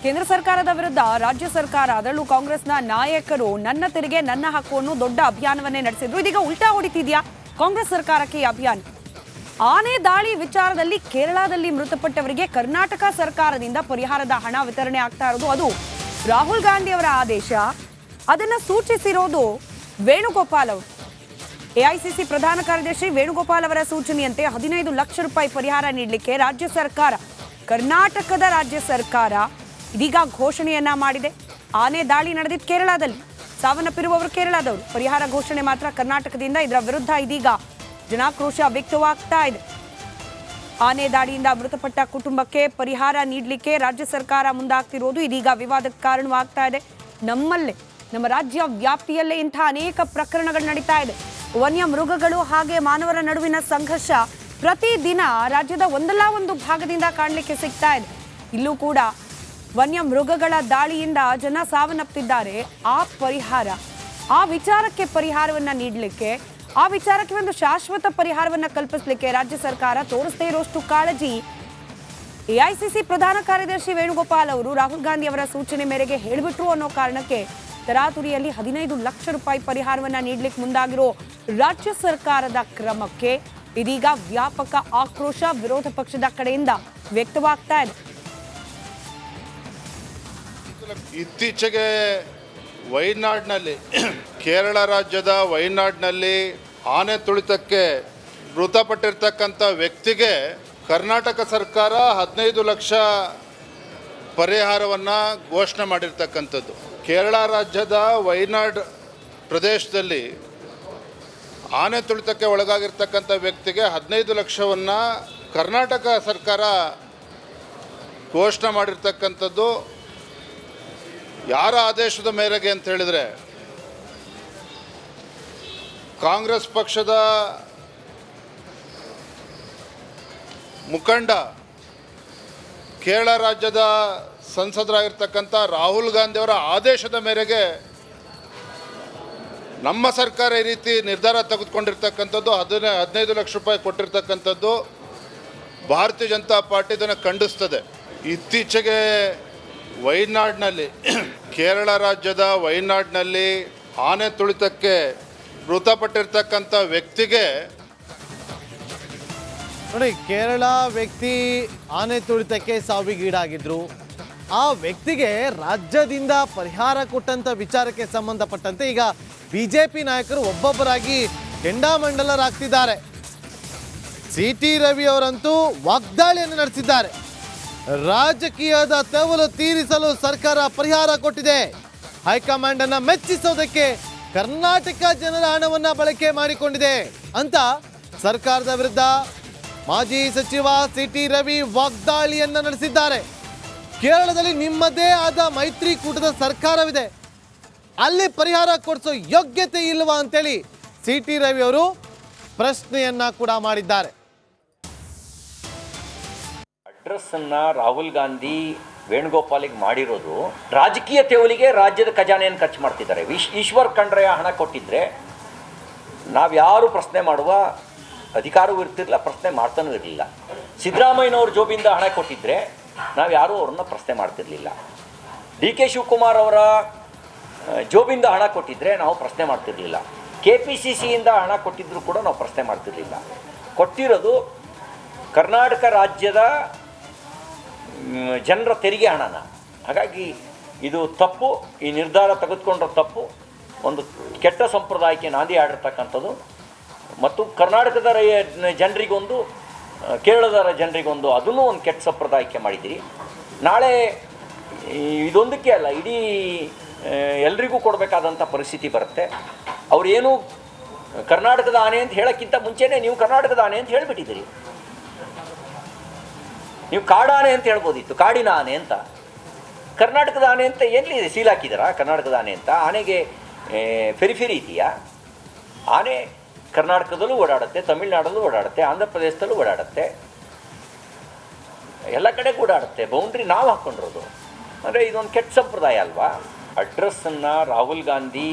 ಕೇಂದ್ರ ಸರ್ಕಾರದ ವಿರುದ್ಧ ರಾಜ್ಯ ಸರ್ಕಾರ ಅದರಲ್ಲೂ ಕಾಂಗ್ರೆಸ್ನ ನಾಯಕರು ನನ್ನ ತೆರಿಗೆ ನನ್ನ ಹಕ್ಕು ಅನ್ನೋ ದೊಡ್ಡ ಅಭಿಯಾನವನ್ನೇ ನಡೆಸಿದ್ರು. ಇದೀಗ ಉಲ್ಟಾ ಹೊಡಿತಿದ್ಯಾ ಕಾಂಗ್ರೆಸ್ ಸರ್ಕಾರಕ್ಕೆ ಈ ಅಭಿಯಾನ? ಆನೆ ದಾಳಿ ವಿಚಾರದಲ್ಲಿ ಕೇರಳದಲ್ಲಿ ಮೃತಪಟ್ಟವರಿಗೆ ಕರ್ನಾಟಕ ಸರ್ಕಾರದಿಂದ ಪರಿಹಾರದ ಹಣ ವಿತರಣೆ ಆಗ್ತಾ ಇರೋದು, ಅದು ರಾಹುಲ್ ಗಾಂಧಿ ಅವರ ಆದೇಶ. ಅದನ್ನ ಸೂಚಿಸಿರೋದು ವೇಣುಗೋಪಾಲ್ ಅವರು. ಎಐಸಿಸಿ ಪ್ರಧಾನ ಕಾರ್ಯದರ್ಶಿ ವೇಣುಗೋಪಾಲ್ ಅವರ ಸೂಚನೆಯಂತೆ 15 ಲಕ್ಷ ರೂಪಾಯಿ ಪರಿಹಾರ ನೀಡಲಿಕ್ಕೆ ರಾಜ್ಯ ಸರ್ಕಾರ, ಕರ್ನಾಟಕದ ರಾಜ್ಯ ಸರ್ಕಾರ ಇದೀಗ ಘೋಷಣೆಯನ್ನ ಮಾಡಿದೆ. ಆನೆ ದಾಳಿ ನಡೆದಿದ್ದು ಕೇರಳದಲ್ಲಿ, ಸಾವನ್ನಪ್ಪಿರುವವರು ಕೇರಳದವರು. ಪರಿಹಾರ ಘೋಷಣೆ ಮಾತ್ರ ಕರ್ನಾಟಕದಿಂದ. ಇದರ ವಿರುದ್ಧ ಇದೀಗ ಜನಾಕ್ರೋಶ ವ್ಯಕ್ತವಾಗ್ತಾ ಇದೆ. ಆನೆ ದಾಳಿಯಿಂದ ಮೃತಪಟ್ಟ ಕುಟುಂಬಕ್ಕೆ ಪರಿಹಾರ ನೀಡಲಿಕ್ಕೆ ರಾಜ್ಯ ಸರ್ಕಾರ ಮುಂದಾಗ್ತಿರೋದು ಇದೀಗ ವಿವಾದಕ್ಕೆ ಕಾರಣವಾಗ್ತಾ ಇದೆ. ನಮ್ಮ ರಾಜ್ಯ ವ್ಯಾಪ್ತಿಯಲ್ಲೇ ಇಂಥ ಅನೇಕ ಪ್ರಕರಣಗಳು ನಡೀತಾ ಇದೆ. ವನ್ಯ ಮೃಗಗಳು ಹಾಗೆ ಮಾನವರ ನಡುವಿನ ಸಂಘರ್ಷ ಪ್ರತಿದಿನ ರಾಜ್ಯದ ಒಂದಲ್ಲ ಒಂದು ಭಾಗದಿಂದ ಕಾಣಲಿಕ್ಕೆ ಸಿಗ್ತಾ ಇದೆ. ಇಲ್ಲೂ ಕೂಡ ವನ್ಯ ಮೃಗಗಳ ದಾಳಿಯಿಂದ ಜನ ಸಾವನ್ನಪ್ಪಿದ್ದಾರೆ. ಆ ವಿಚಾರಕ್ಕೆ ಪರಿಹಾರವನ್ನ ನೀಡಲಿಕ್ಕೆ, ಆ ವಿಚಾರಕ್ಕೆ ಒಂದು ಶಾಶ್ವತ ಪರಿಹಾರವನ್ನ ಕಲ್ಪಿಸಲಿಕ್ಕೆ ರಾಜ್ಯ ಸರ್ಕಾರ ತೋರಿಸದೇ ಇರೋಷ್ಟು ಕಾಳಜಿ ಎಐಸಿಸಿ ಪ್ರಧಾನ ಕಾರ್ಯದರ್ಶಿ ವೇಣುಗೋಪಾಲ್ ಅವರು ರಾಹುಲ್ ಗಾಂಧಿ ಅವರ ಸೂಚನೆ ಮೇರೆಗೆ ಹೇಳಿಬಿಟ್ರು ಅನ್ನೋ ಕಾರಣಕ್ಕೆ ತರಾತುರಿಯಲ್ಲಿ 15 ಲಕ್ಷ ರೂಪಾಯಿ ಪರಿಹಾರವನ್ನ ನೀಡಲಿಕ್ಕೆ ಮುಂದಾಗಿರೋ ರಾಜ್ಯ ಸರ್ಕಾರದ ಕ್ರಮಕ್ಕೆ ಇದೀಗ ವ್ಯಾಪಕ ಆಕ್ರೋಶ ವಿರೋಧ ಪಕ್ಷದ ಕಡೆಯಿಂದ ವ್ಯಕ್ತವಾಗ್ತಾ ಇದೆ. ಇತ್ತೀಚೆಗೆ ವಯನಾಡ್ನಲ್ಲಿ, ಕೇರಳ ರಾಜ್ಯದ ವಯನಾಡ್ನಲ್ಲಿ ಆನೆ ತುಳಿತಕ್ಕೆ ಮೃತಪಟ್ಟಿರ್ತಕ್ಕಂಥ ವ್ಯಕ್ತಿಗೆ ಕರ್ನಾಟಕ ಸರ್ಕಾರ 15 ಲಕ್ಷ ಪರಿಹಾರವನ್ನು ಘೋಷಣೆ ಮಾಡಿರ್ತಕ್ಕಂಥದ್ದು. ಕೇರಳ ರಾಜ್ಯದ ವಯನಾಡ್ ಪ್ರದೇಶದಲ್ಲಿ ಆನೆ ತುಳಿತಕ್ಕೆ ಒಳಗಾಗಿರ್ತಕ್ಕಂಥ ವ್ಯಕ್ತಿಗೆ 15 ಲಕ್ಷವನ್ನು ಕರ್ನಾಟಕ ಸರ್ಕಾರ ಘೋಷಣೆ ಮಾಡಿರ್ತಕ್ಕಂಥದ್ದು ಯಾರ ಆದೇಶದ ಮೇರೆಗೆ ಅಂತ ಹೇಳಿದರೆ, ಕಾಂಗ್ರೆಸ್ ಪಕ್ಷದ ಮುಖಂಡ, ಕೇರಳ ರಾಜ್ಯದ ಸಂಸದರಾಗಿರ್ತಕ್ಕಂಥ ರಾಹುಲ್ ಗಾಂಧಿ ಅವರ ಆದೇಶದ ಮೇರೆಗೆ ನಮ್ಮ ಸರ್ಕಾರ ಈ ರೀತಿ ನಿರ್ಧಾರ ತೆಗೆದುಕೊಂಡಿರ್ತಕ್ಕಂಥದ್ದು. 15 ಲಕ್ಷ ರೂಪಾಯಿ ಕೊಟ್ಟಿರ್ತಕ್ಕಂಥದ್ದು ಭಾರತೀಯ ಜನತಾ ಪಾರ್ಟಿ ಇದನ್ನು ಖಂಡಿಸ್ತದೆ. ಇತ್ತೀಚೆಗೆ ವಯನಾಡ್ನಲ್ಲಿ, ಕೇರಳ ರಾಜ್ಯದ ವಯನಾಡ್ನಲ್ಲಿ ಆನೆ ತುಳಿತಕ್ಕೆ ಮೃತಪಟ್ಟಿರ್ತಕ್ಕಂಥ ವ್ಯಕ್ತಿಗೆ ನೋಡಿ, ಕೇರಳ ವ್ಯಕ್ತಿ ಆನೆ ತುಳಿತಕ್ಕೆ ಸಾವಿಗೀಡಾಗಿದ್ರು. ಆ ವ್ಯಕ್ತಿಗೆ ರಾಜ್ಯದಿಂದ ಪರಿಹಾರ ಕೊಟ್ಟಂತ ವಿಚಾರಕ್ಕೆ ಸಂಬಂಧಪಟ್ಟಂತೆ ಈಗ ಬಿಜೆಪಿ ನಾಯಕರು ಒಬ್ಬೊಬ್ಬರಾಗಿ ಕೆಂಡಾಮಂಡಲರಾಗ್ತಿದ್ದಾರೆ. ಸಿಟಿ ರವಿ ಅವರಂತೂ ವಾಗ್ದಾಳಿಯನ್ನು ನಡೆಸಿದ್ದಾರೆ. ರಾಜಕೀಯದ ತೆವಲು ತೀರಿಸಲು ಸರ್ಕಾರ ಪರಿಹಾರ ಕೊಟ್ಟಿದೆ. ಹೈಕಮಾಂಡ್ ಅನ್ನ ಮೆಚ್ಚಿಸೋದಕ್ಕೆ ಕರ್ನಾಟಕ ಜನರ ಹಣವನ್ನ ಬಳಕೆ ಮಾಡಿಕೊಂಡಿದೆ ಅಂತ ಸರ್ಕಾರದ ವಿರುದ್ಧ ಮಾಜಿ ಸಚಿವ ಸಿಟಿ ರವಿ ವಾಗ್ದಾಳಿಯನ್ನ ನಡೆಸಿದ್ದಾರೆ. ಕೇರಳದಲ್ಲಿ ನಿಮ್ಮದೇ ಆದ ಮೈತ್ರಿಕೂಟದ ಸರ್ಕಾರವಿದೆ, ಅಲ್ಲಿ ಪರಿಹಾರ ಕೊಡಿಸೋ ಯೋಗ್ಯತೆ ಇಲ್ವಾ ಅಂತೇಳಿ ಸಿಟಿ ರವಿ ಅವರು ಪ್ರಶ್ನೆಯನ್ನ ಕೂಡ ಮಾಡಿದ್ದಾರೆ. ಅಡ್ರೆಸ್ ಅನ್ನ ರಾಹುಲ್ ಗಾಂಧಿ ವೇಣುಗೋಪಾಲಿಗೆ ಮಾಡಿರೋದು ರಾಜಕೀಯ ತೆವಲಿಗೆ ರಾಜ್ಯದ ಖಜಾನೆಯನ್ನು ಖರ್ಚು ಮಾಡ್ತಿದ್ದಾರೆ. ಈಶ್ವರ್ ಖಂಡ್ರೆಯ ಹಣ ಕೊಟ್ಟಿದ್ರೆ ನಾವ್ಯಾರು ಪ್ರಶ್ನೆ ಮಾಡುವ ಅಧಿಕಾರವೂ ಇರ್ತಿರಲಿಲ್ಲ, ಪ್ರಶ್ನೆ ಮಾಡ್ತಾನೂ ಇರಲಿಲ್ಲ. ಸಿದ್ದರಾಮಯ್ಯನವ್ರ ಜೋಬಿಂದ ಹಣ ಕೊಟ್ಟಿದ್ದರೆ ನಾವು ಯಾರೂ ಅವ್ರನ್ನ ಪ್ರಶ್ನೆ ಮಾಡ್ತಿರಲಿಲ್ಲ. ಡಿ ಕೆ ಶಿವಕುಮಾರ್ ಅವರ ಜೋಬಿಂದ ಹಣ ಕೊಟ್ಟಿದ್ದರೆ ನಾವು ಪ್ರಶ್ನೆ ಮಾಡ್ತಿರಲಿಲ್ಲ. KPCCಯಿಂದ ಹಣ ಕೊಟ್ಟಿದ್ದರೂ ಕೂಡ ನಾವು ಪ್ರಶ್ನೆ ಮಾಡ್ತಿರಲಿಲ್ಲ. ಕೊಟ್ಟಿರೋದು ಕರ್ನಾಟಕ ರಾಜ್ಯದ ಜನರ ತೆರಿಗೆ ಹಣನ. ಹಾಗಾಗಿ ಇದು ತಪ್ಪು, ಈ ನಿರ್ಧಾರ ತೆಗೆದುಕೊಂಡ್ರೆ ತಪ್ಪು, ಒಂದು ಕೆಟ್ಟ ಸಂಪ್ರದಾಯಕ್ಕೆ ನಾಂದಿ ಆಡಿರ್ತಕ್ಕಂಥದ್ದು. ಮತ್ತು ಕರ್ನಾಟಕದ ಜನರಿಗೊಂದು, ಕೇರಳದ ಜನರಿಗೊಂದು, ಅದನ್ನು ಒಂದು ಕೆಟ್ಟ ಸಂಪ್ರದಾಯಕ್ಕೆ ಮಾಡಿದ್ದೀರಿ. ನಾಳೆ ಇದೊಂದಕ್ಕೆ ಅಲ್ಲ, ಇಡೀ ಎಲ್ರಿಗೂ ಕೊಡಬೇಕಾದಂಥ ಪರಿಸ್ಥಿತಿ ಬರುತ್ತೆ. ಅವರೇನು ಕರ್ನಾಟಕದ ಆನೆ ಅಂತ ಹೇಳೋಕ್ಕಿಂತ ಮುಂಚೆನೇ ನೀವು ಕರ್ನಾಟಕದ ಆನೆ ಅಂತ ಹೇಳಿಬಿಟ್ಟಿದ್ದೀರಿ. ನೀವು ಕಾಡಾನೆ ಅಂತ ಹೇಳ್ಬೋದಿತ್ತು, ಕಾಡಿನ ಆನೆ ಅಂತ. ಕರ್ನಾಟಕದ ಆನೆ ಅಂತ ಎಲ್ಲಿ ಸೀಲ್ ಹಾಕಿದಾರಾ? ಕರ್ನಾಟಕದ ಆನೆ ಅಂತ. ಆನೆಗೆ ಫೆರಿಫೆರಿ ಇದೆಯಾ? ಆನೆ ಕರ್ನಾಟಕದಲ್ಲೂ ಓಡಾಡುತ್ತೆ, ತಮಿಳುನಾಡಲ್ಲೂ ಓಡಾಡುತ್ತೆ, ಆಂಧ್ರ ಪ್ರದೇಶದಲ್ಲೂ ಓಡಾಡುತ್ತೆ, ಎಲ್ಲ ಕಡೆಗೂ ಓಡಾಡುತ್ತೆ. ಬೌಂಡ್ರಿ ನಾವು ಹಾಕ್ಕೊಂಡಿರೋದು. ಅಂದರೆ ಇದೊಂದು ಕೆಟ್ಟ ಸಂಪ್ರದಾಯ ಅಲ್ವಾ? ಅಡ್ರೆಸ್ಸನ್ನು ರಾಹುಲ್ ಗಾಂಧಿ